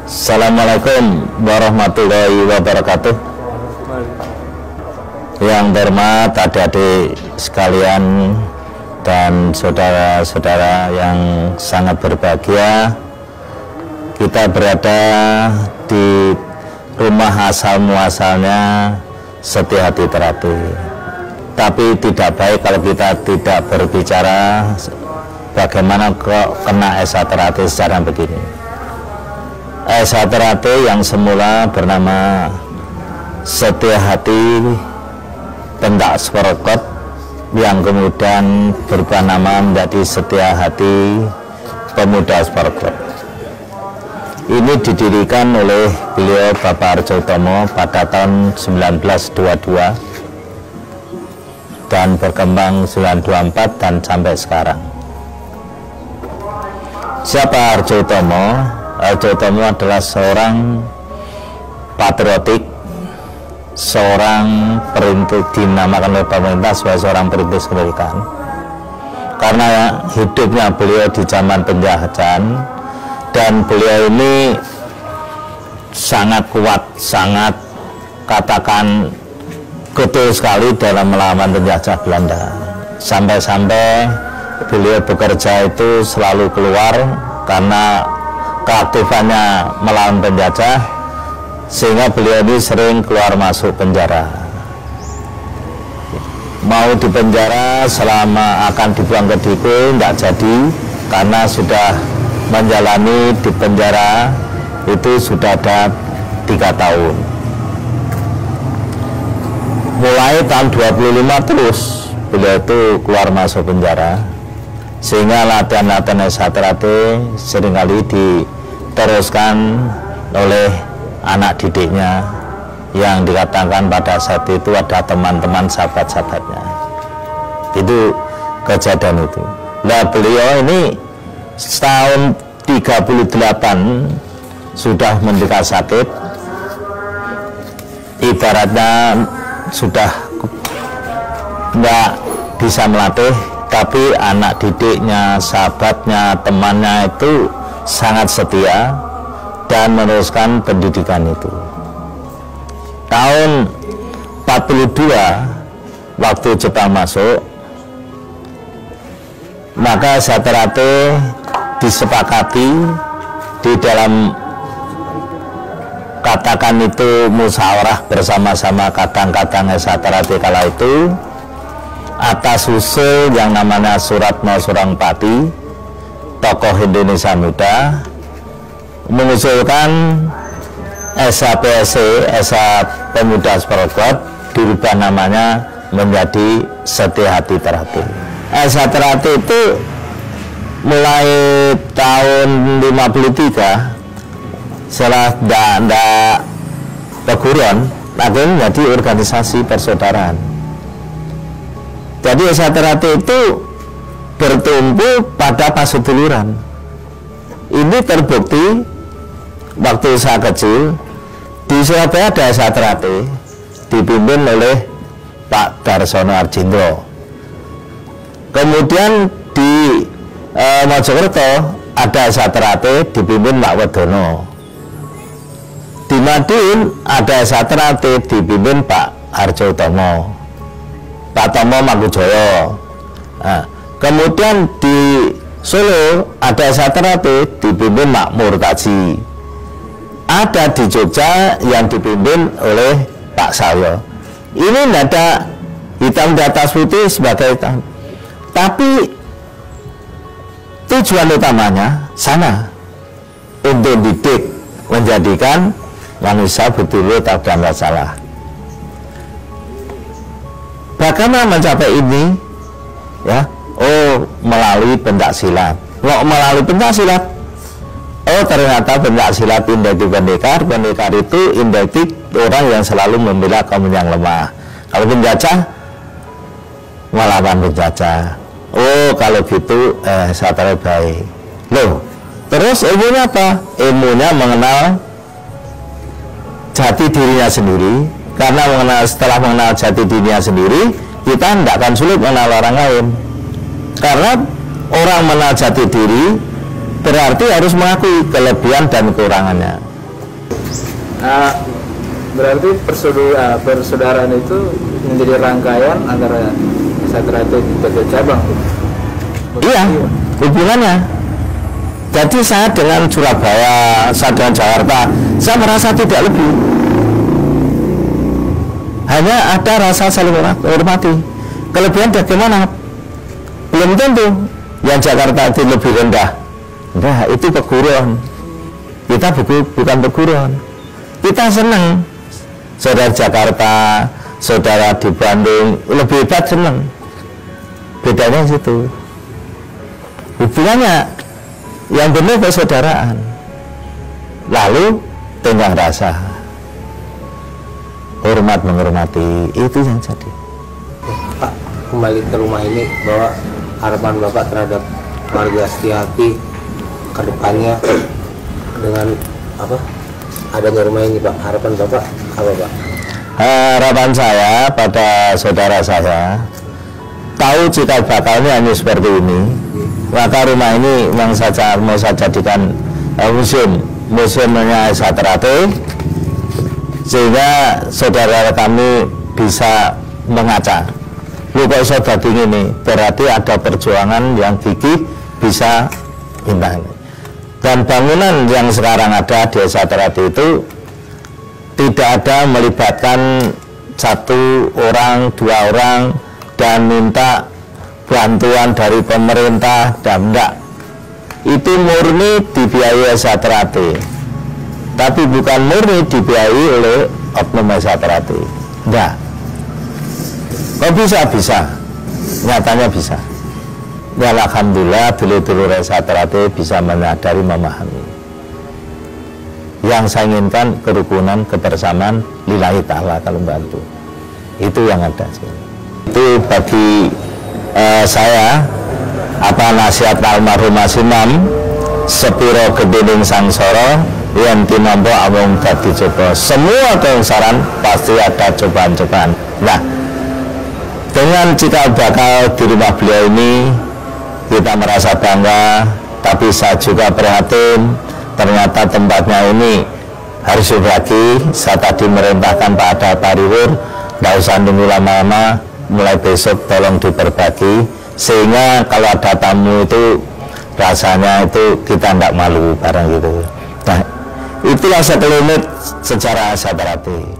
Assalamualaikum warahmatullahi wabarakatuh. Yang terhormat adik-adik sekalian dan saudara-saudara yang sangat berbahagia, kita berada di rumah asal muasalnya Setia Hati Terapi. Tapi tidak baik kalau kita tidak berbicara bagaimana kok kena Esa Terapi secara begini. Esa Terapi yang semula bernama Setia Hati Pendak Sporokot, yang kemudian berubah nama menjadi Setia Hati Pemuda Sporokot. Ini didirikan oleh beliau Bapak Arjo Utomo pada tahun 1922 dan berkembang 1924 dan sampai sekarang. Siapa Arjo Utomo? Arjo Utomo adalah seorang patriotik, seorang perintis, dinamakan oleh pemerintah sebagai seorang perintis kemerdekaan, karena hidupnya beliau di zaman penjajahan, dan beliau ini sangat kuat, sangat katakan getol sekali dalam melawan penjajah Belanda. Sampai-sampai beliau bekerja itu selalu keluar karena keaktifannya melawan penjajah, sehingga beliau ini sering keluar masuk penjara. Mau di penjara selama akan dibuang ke Diku tidak jadi, karena sudah menjalani di penjara itu sudah ada 3 tahun. Mulai tahun 25 terus beliau itu keluar masuk penjara, sehingga latihan-latihan Esa Terapi seringkali diteruskan oleh anak didiknya yang dikatakan pada saat itu ada teman-teman sahabat-sahabatnya. Itu kejadian itu. Nah, beliau ini tahun 38 sudah menderita sakit, ibaratnya sudah tidak bisa melatih, tapi anak didiknya, sahabatnya, temannya itu sangat setia dan meneruskan pendidikan itu. Tahun 42 waktu Jepang masuk, maka Esa Terapi disepakati di dalam katakan itu musyawarah bersama-sama kadang-kadang Esa Terapi kala itu, atas usul yang namanya Suratno Surangpati, tokoh Indonesia Muda, mengusulkan SAPSC, Esa Pemuda Sporokot, dirubah namanya menjadi Setia Hati Terapi. Esa Terapi itu mulai tahun 53 setelah tidak perguruan, akhirnya menjadi organisasi persaudaraan. Jadi Esa Terapi itu bertumbuh pada paseduluran. Ini terbukti waktu saya kecil di Surabaya ada Esa Terapi dipimpin oleh Pak Darsono Arjindro. Kemudian di Mojokerto ada Esa Terapi dipimpin Pak Wedono. Di Madiun ada Esa Terapi dipimpin Pak Arjo Utomo, Pak Tomo Mangkujoyo. Nah, kemudian di Solo ada Esa Terapi dipimpin Mak Murtaji. Ada di Jogja yang dipimpin oleh Pak Sayo. Ini tidak ada hitam di atas putih sebagai hitam, tapi tujuan utamanya sama, untuk didik, menjadikan manusia betul-betul tak ada salah. Bagaimana mencapai ini? Ya, melalui pencaksilat. Melalui pencaksilat, ternyata pencaksilat identik pendekar. Pendekar itu identik orang yang selalu membela kaum yang lemah. Kalau penjajah, melawan penjajah. Kalau gitu saya tarik baik. Loh, terus ilmunya apa? Ilmunya mengenal jati dirinya sendiri. Karena setelah mengenal jati dirinya sendiri, kita tidak akan sulit mengenal orang lain. Karena orang mengenal jati diri berarti harus mengakui kelebihan dan kekurangannya. Berarti persaudaraan itu menjadi rangkaian antara Satrate sebagai cabang. Iya, hubungannya. Jadi saya dengan Surabaya, saya dengan Jakarta, saya merasa tidak lebih. Hanya ada rasa saling hormati. Kelebihan bagaimana? Belum tentu. Yang Jakarta itu lebih rendah. Nah, itu peguruan. Kita bukan peguruan. Kita senang. Saudara Jakarta, saudara di Bandung lebih hebat, senang. Bedanya situ. Hubungannya yang benar persaudaraan. Lalu tenggang rasa, hormat menghormati, itu yang jadi. Pak, kembali ke rumah ini, bahwa harapan Bapak terhadap keluarga Setiati ke depannya dengan apa adanya rumah ini, Pak, harapan Bapak apa, Pak? Harapan saya pada saudara saya, tahu cikal bakalnya hanya seperti ini, maka rumah ini yang saja mau saya jadikan museumnya Satrate, sehingga saudara kami bisa mengaca. Lu kok iso dadi ngene, berarti ada perjuangan yang gigih bisa indah. Dan bangunan yang sekarang ada di Satrate itu tidak ada melibatkan satu orang, dua orang dan minta bantuan dari pemerintah, dan enggak. Itu murni dibiayai Satrate, tapi bukan murni dibiayai oleh oknum Satrate. Enggak. Kok bisa? Nyatanya bisa. Ya, alhamdulillah dulur-dulur Satrate bisa menyadari, memahami. Yang saya inginkan kerukunan, kebersamaan lillahi ta'ala kalau membantu. Itu yang ada. Itu bagi saya nasihat almarhum Imam, sepiro gedening sangsara yen tinampa amung dadi coba. Semua keungsaran pasti ada cobaan-cobaan. Nah, dengan cikal bakal di rumah beliau ini kita merasa bangga, tapi saya juga prihatin. Ternyata tempatnya ini harus berbagi. Saya tadi merintahkan Pak Ada Pariwur, tidak usah nunggu lama-lama, mulai besok tolong diperbagi, sehingga kalau ada tamu itu rasanya itu kita tidak malu barang gitu. Nah, itulah sekelumit sejarah Satrate.